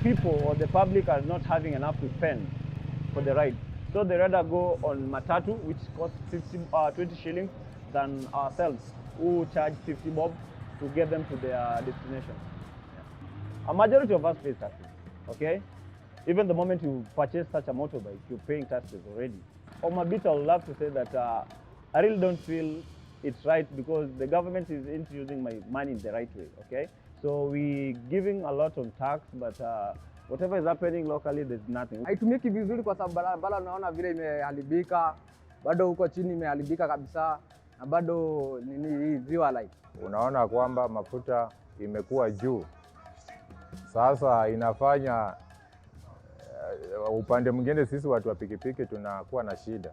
people or the public are not having enough to spend for the ride. So they rather go on matatu, which costs 20 shillings, than ourselves, who charge 50 bob to get them to their destination. A majority of us pay taxes, okay? Even the moment you purchase such a motorbike, you're paying taxes already. On my bit, I would love to say that I really don't feel it's right because the government is into using my money in the right way, okay? So we're giving a lot on tax, but whatever is happening locally, there's nothing. Haitumiki vizuri kwa sababu barabara naona vile imeharibika, bado huko chini imeharibika kabisa, na bado nini ziwa light. Unaona kwamba mafuta imekuwa juu. Sasa inafanya upande mwingine sisi watu wa pikipiki tunakuwa na shida.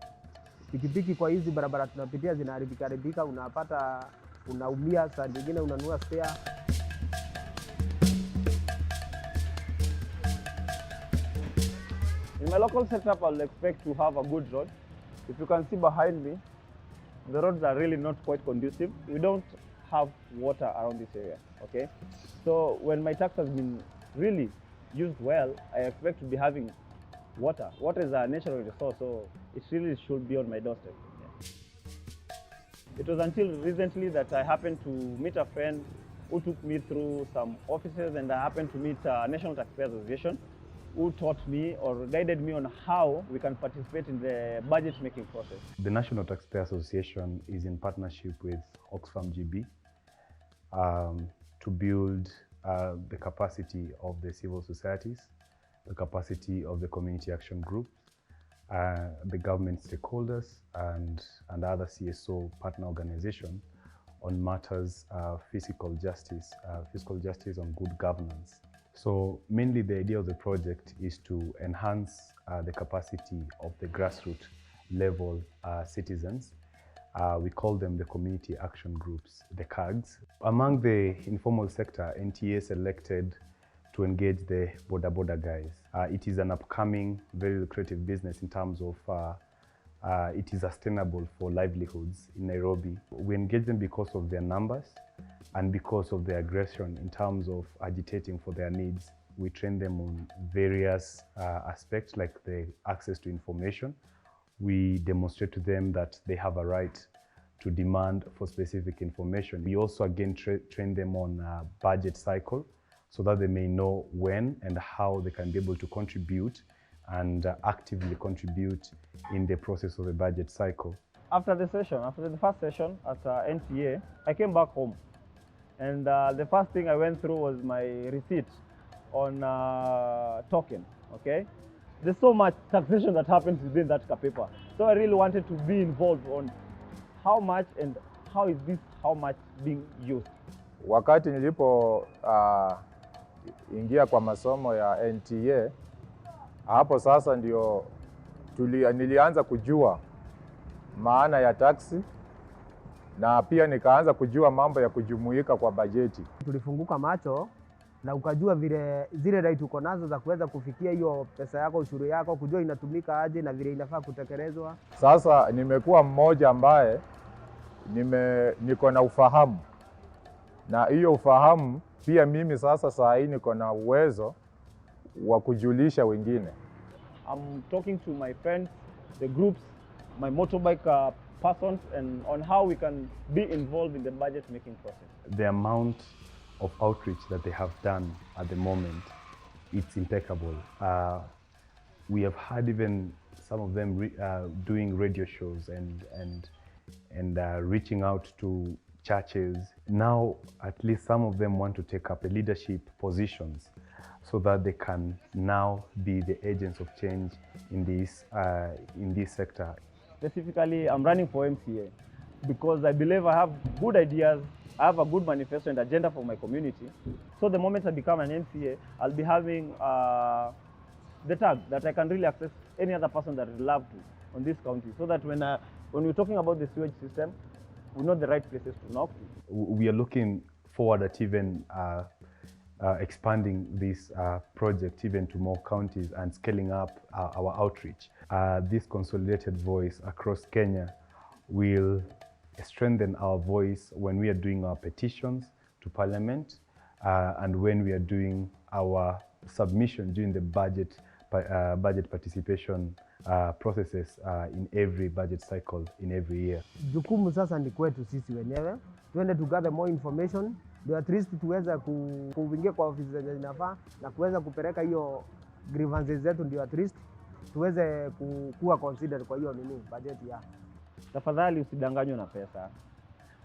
Pikipiki kwa hizi barabara tunapitia zinaharibika, unapata unaumia, saa nyingine unanunua spare. In my local setup, I'll expect to have a good road. If you can see behind me, the roads are really not quite conducive. We don't have water around this area, okay? So when my tax has been really used well, I expect to be having water. Water is a natural resource, so it really should be on my doorstep. Yeah. It was until recently that I happened to meet a friend who took me through some offices, and I happened to meet National Taxpayers Association, who taught me or guided me on how we can participate in the budget making process. The National Taxpayers Association is in partnership with Oxfam GB to build the capacity of the civil societies, the capacity of the community action groups, the government stakeholders, and other CSO partner organizations on matters fiscal justice on good governance. So mainly the idea of the project is to enhance the capacity of the grassroots level citizens. We call them the community action groups, the CAGs. Among the informal sector, N.T.A selected to engage the boda guys. It is an upcoming, very lucrative business in terms of it is sustainable for livelihoods in Nairobi. We engage them because of their numbers and because of their aggression in terms of agitating for their needs. We train them on various aspects like the access to information. We demonstrate to them that they have a right to demand for specific information. We also again train them on budget cycle so that they may know when and how they can be able to contribute and actively contribute in the process of the budget cycle. After the first session at N.T.A, I came back home. And the first thing I went through was my receipt on token, okay? There's so much taxation that happens within that paper. So I really wanted to be involved on how much and how much being used. Wakati nilipo ingia kwa masomo ya N.T.A, hapo sasa ndio nilianza kujua maana ya taksi, na pia nikaanza kujua mambo ya kujumuika kwa bajeti. Tulifunguka macho na ukajua vile zile right uko nazo za kuweza kufikia hiyo pesa yako, ushuru yako, kujua inatumika aje na vile inafaa kutekelezwa. Sasa nimekuwa mmoja ambaye niko na ufahamu, na hiyo ufahamu pia mimi sasa saa hii niko na uwezo wa kujulisha wengine. I'm talking to my friends, the groups, my motorbike persons, and on how we can be involved in the budget making process. The amount of outreach that they have done at the moment, it's impeccable. We have had even some of them doing radio shows and reaching out to churches. Now, at least some of them want to take up the leadership positions so that they can now be the agents of change in this sector. Specifically, I'm running for MCA because I believe I have good ideas, I have a good manifesto and agenda for my community. So the moment I become an MCA, I'll be having the tag that I can really access any other person that I love to on this county, so that when we're talking about the sewage system, we know the right places to knock to. We are looking forward at even expanding this project even to more counties and scaling up our outreach. This consolidated voice across Kenya will strengthen our voice when we are doing our petitions to Parliament and when we are doing our submission during the budget participation processes in every budget cycle in every year. Jukumu sasa ni kwetu sisi wenyewe, tuende to gather more information ndio at least tuweze kuingia kwa ofisi zenye zinafaa na kuweza kupeleka hiyo grievances zetu, ndio at least tuweze kuwa considered kwa hiyo budget ya. Tafadhali usidanganywe na pesa.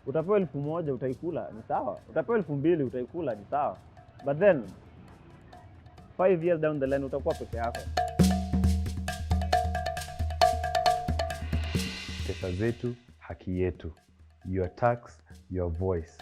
Utapewa 1,000 utaikula ni sawa, utapewa 2,000 utaikula ni sawa, but then 5 years down the line utakuwa peke yako. Pesa Zetu, Haki Yetu. Your tax, your voice.